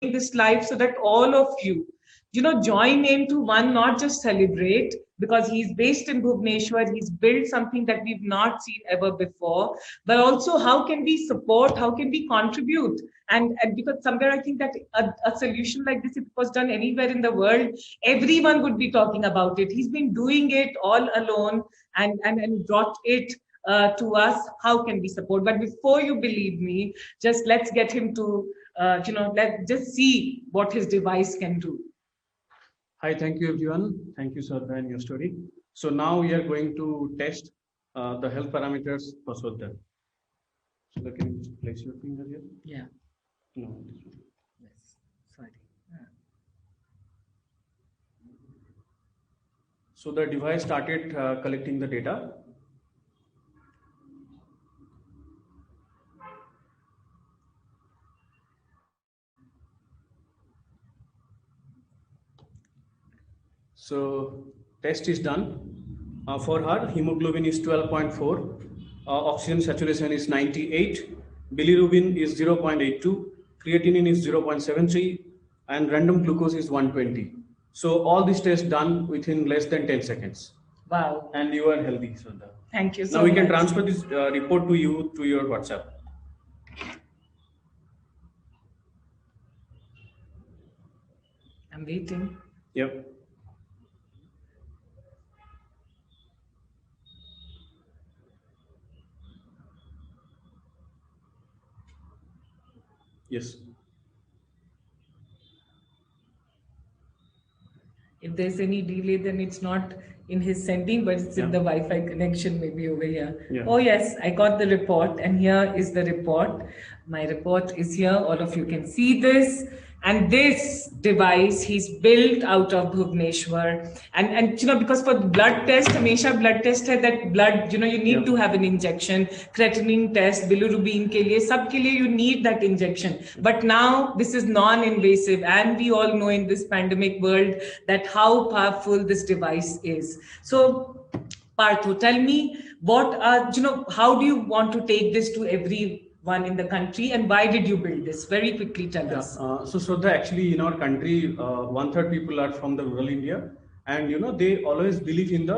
doing this live so that all of you, join into one, not just celebrate, because he's based in Bhubaneswar, he's built something that we've not seen ever before, but also how can we support, how can we contribute? And because somewhere I think that a solution like this, if it was done anywhere in the world, everyone would be talking about it. He's been doing it all alone and brought it to us. How can we support? But before you believe me, just let's get him to, let's just see what his device can do. Hi, thank you everyone. Thank you, Shraddha, and your story. So now we are going to test the health parameters for Shraddha. So can you just place your finger here? Yeah. No, this one. Yes. Sorry. So the device started collecting the data. So test is done. For her, hemoglobin is 12.4, oxygen saturation is 98, bilirubin is 0.82, creatinine is 0.73, and random glucose is 120. So all these tests done within less than 10 seconds. Wow. And you are healthy, Shraddha. Thank you so much. Now we can transfer this report to you to your WhatsApp. I'm waiting. Yep. Yes. If there's any delay, then it's not in his sending, but it's in the Wi-Fi connection, maybe over here. Yeah. Oh yes, I got the report, and here is the report. My report is here. All of you can see this. And this device he's built out of Bhubaneswar. And because for blood test, Hamesha blood test hai that blood, you need to have an injection, creatinine test, bilirubin ke liye, sab ke liye you need that injection. But now this is non-invasive, and we all know in this pandemic world that how powerful this device is. So Partho, tell me what how do you want to take this to everyone in the country, and why did you build this? Very quickly tell us. So Shraddha, actually in our country, 1/3 people are from the rural India, and they always believe in the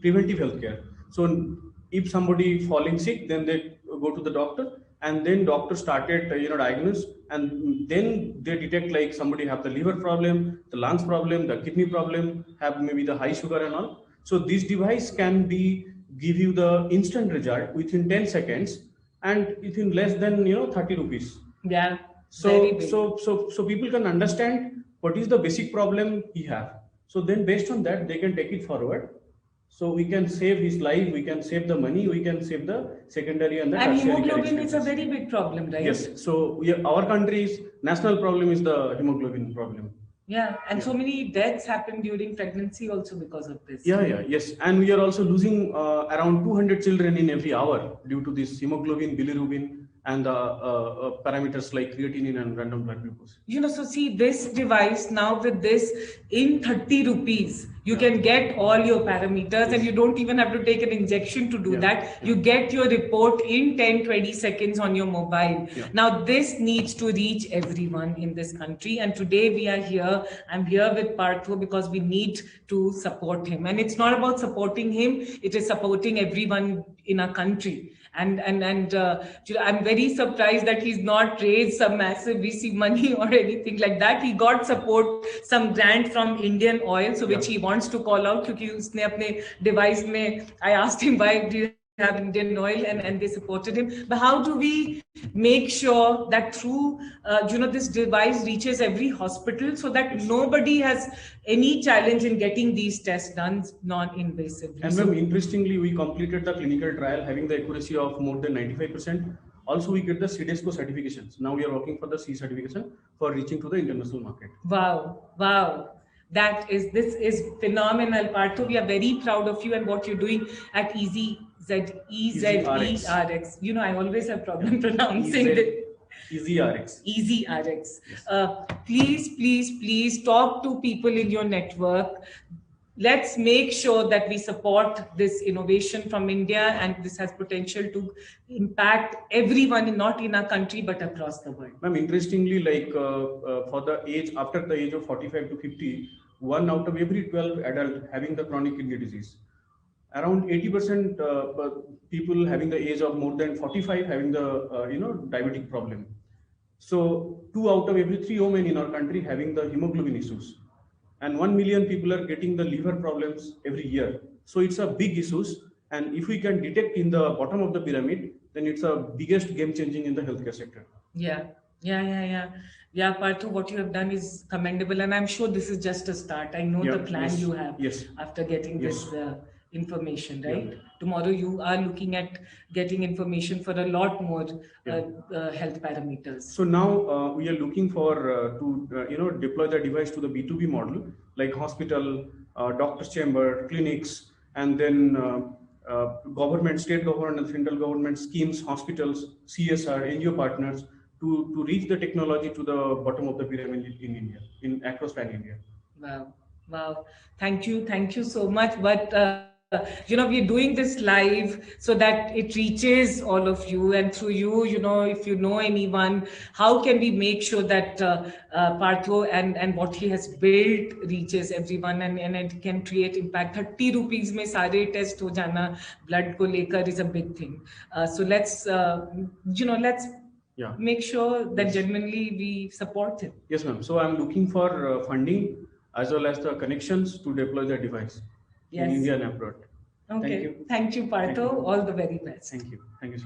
preventive healthcare. So if somebody falling sick, then they go to the doctor, and then doctor started diagnose, and then they detect like somebody have the liver problem, the lungs problem, the kidney problem, have maybe the high sugar and all. So this device can be give you the instant result within 10 seconds and within less than 30 rupees. Yeah. So people can understand what is the basic problem he have. So then based on that they can take it forward. So we can save his life, we can save the money, we can save the secondary and the tertiary. And hemoglobin expenses. is a very big problem, right? Yes. So our country's national problem is the hemoglobin problem. Yeah, and so many deaths happen during pregnancy also because of this. Yes. And we are also losing around 200 children in every hour due to this hemoglobin, bilirubin, and parameters like creatinine and random blood glucose. So see this device now with this in 30 rupees, you can get all your parameters, and you don't even have to take an injection to do that. You get your report in 10-20 seconds on your mobile. Now this needs to reach everyone in this country, and today we are here. I'm here with Partho because we need to support him, and it's not about supporting him, it is supporting everyone in our country. And I'm very surprised that he's not raised some massive VC money or anything like that. He got support, some grant from Indian Oil, so which he wants to call out, because उसने अपने device में, I asked him why do you have Indian Oil, and they supported him. But how do we make sure that through this device reaches every hospital, so that nobody has any challenge in getting these tests done non-invasively? And ma'am, interestingly, we completed the clinical trial having the accuracy of more than 95%. Also, we get the CDSCO certifications. Now we are working for the C certification for reaching to the international market. Wow. This is phenomenal, Partho. We are very proud of you and what you're doing at EZERX. I always have problem pronouncing it. EZERX. EZERX. Please talk to people in your network. let's make sure that we support this innovation from India, and this has potential to impact everyone, not in our country, but across the world. Ma'am, interestingly, like for the age, after the age of 45 to 50, 1 out of every 12 adult having the chronic kidney disease. Around 80% people having the age of more than 45 having the diabetic problem. So 2 out of every 3 women in our country having the hemoglobin issues, and 1 million people are getting the liver problems every year. So it's a big issues, and if we can detect in the bottom of the pyramid, then it's a biggest game changing in the healthcare sector. Yeah, Parthu, what you have done is commendable, and I'm sure this is just a start. I know the plan you have after getting this information, right? Tomorrow you are looking at getting information for a lot more health parameters. So now we are looking for to deploy the device to the B2B model, like hospital, doctor's chamber, clinics, and then government, state government and central government schemes, hospitals, CSR, NGO partners, to reach the technology to the bottom of the pyramid in India, across pan India. Wow. Thank you so much. But we're doing this live so that it reaches all of you, and through you, if you know anyone, how can we make sure that Partho and what he has built reaches everyone, and it can create impact. 30 rupees में सारे test हो जाना blood को लेकर is a big thing. So let's make sure that genuinely we support him. Yes, ma'am. So I'm looking for funding as well as the connections to deploy the device in India and abroad. Okay. Thank you, Partho. All the very best. Thank you. Thank you so much.